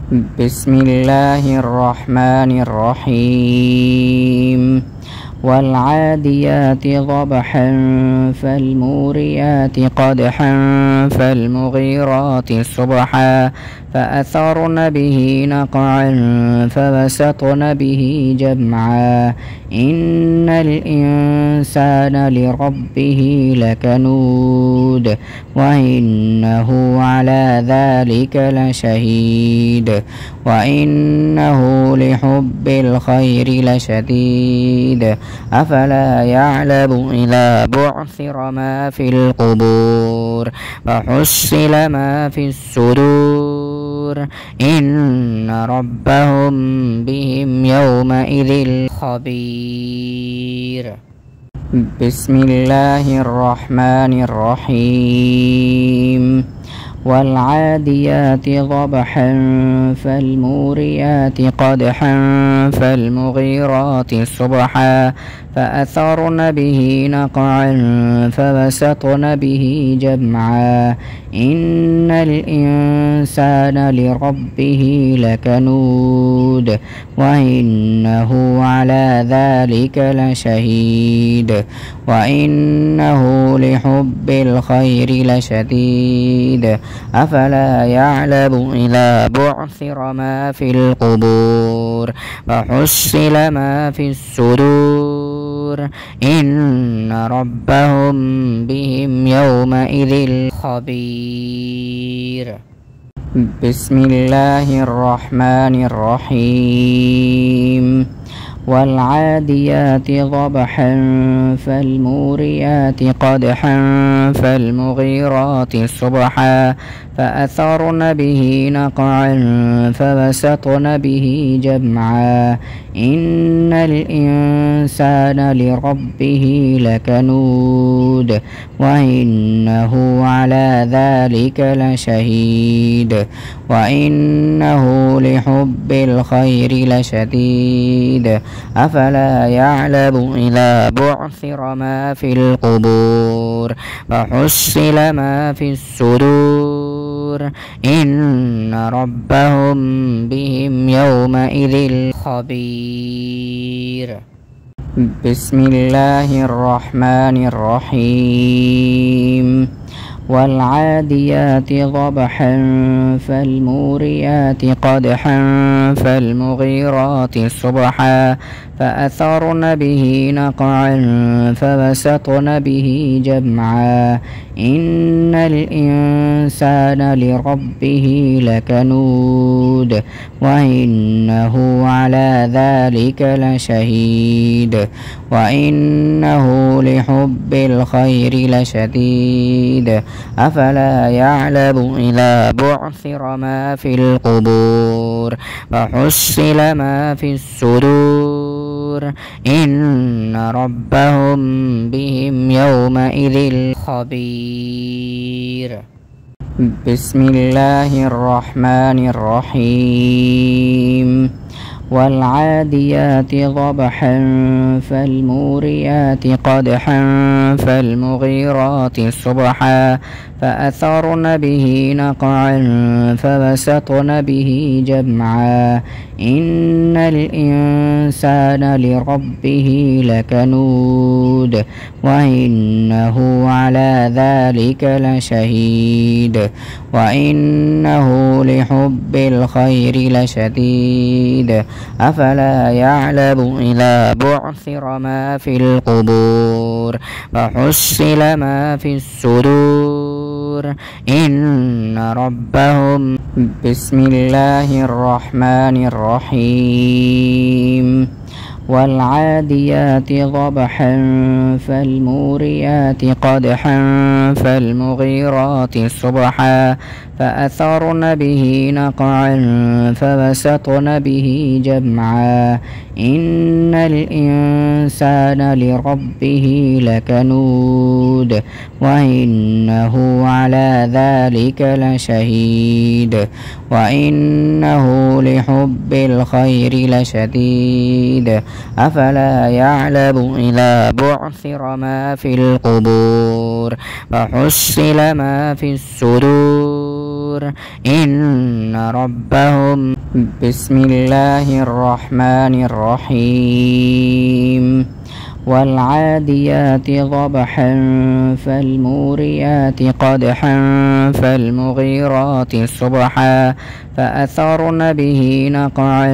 بسم الله الرحمن الرحيم والعاديات ضبحا فالموريات قدحا فالمغيرات صبحا فأثرن به نقعا فوسطن به جمعا إن الإنسان لربه لكنود وإنه على ذلك لشهيد وإنه لحب الخير لشديد أفلا يعلم إذا بعثر ما في القبور وحصل ما في الصدور إن ربهم بهم يومئذ خبير. بسم الله الرحمن الرحيم والعاديات ضبحا فالموريات قدحا فالمغيرات صبحا فأثرن به نقعا فوسطن به جمعا إن الإنسان لربه لكنود وإنه على ذلك لشهيد وإنه لحب الخير لشديد أفلا يعلم إذا بعثر ما في القبور وحصل ما في الصدور إن ربهم بهم يومئذ خبير. بسم الله الرحمن الرحيم والعاديات ضبحا فالموريات قدحا فالمغيرات صبحا فأثرن به نقعا فوسطن به جمعا إن الإنسان لربه لكنود وإنه على ذلك لشهيد وإنه لحب الخير لشديد أفلا يعلم إذا بعثر ما في القبور وحصل ما في الصدور إن ربهم بهم يومئذ خبير. بسم الله الرحمن الرحيم والعاديات ضبحا فالموريات قدحا فالمغيرات صبحا فأثرن به نقعا فوسطن به جمعا إن الإنسان لربه لكنود وإنه على ذلك لشهيد وإنه لحب الخير لشديد أفلا يعلم إذا بعثر ما في القبور وحصل ما في الصدور إن ربهم بهم يومئذ خبير. بسم الله الرحمن الرحيم والعاديات ضبحا فالموريات قدحا فالمغيرات صبحا فأثرن به نقعا فوسطن به جمعا إن الإنسان لربه لكنود وإنه على ذلك لشهيد وإنه لحب الخير لشديد أفلا يعلم إذا بعثر ما في القبور وحصل ما في الصدور إن ربهم. بسم الله الرحمن الرحيم والعاديات ضبحا فالموريات قدحا فالمغيرات صبحا فأثرن به نقعا فوسطن به جمعا إن الإنسان لربه لكنود وإنه على ذلك لشهيد وإنه لحب الخير لشديد أفلا يعلم إذا بعثر ما في القبور وحصل ما في الصدور إن ربهم بسم الله الرحمن الرحيم والعاديات ضبحا فالموريات قدحا فالمغيرات صبحا فأثرن به نقعا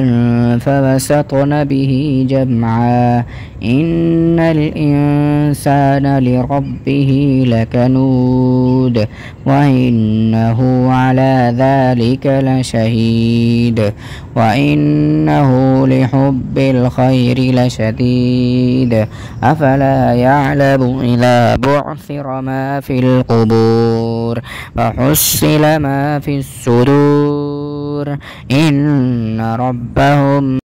فوسطن به جمعا إن الإنسان لربه لكنود وإنه على ذلك لشهيد وإنه لحب الخير لشديد أفلا يعلم إذا بعثر ما في القبور فحصل ما في الصدور إن ربهم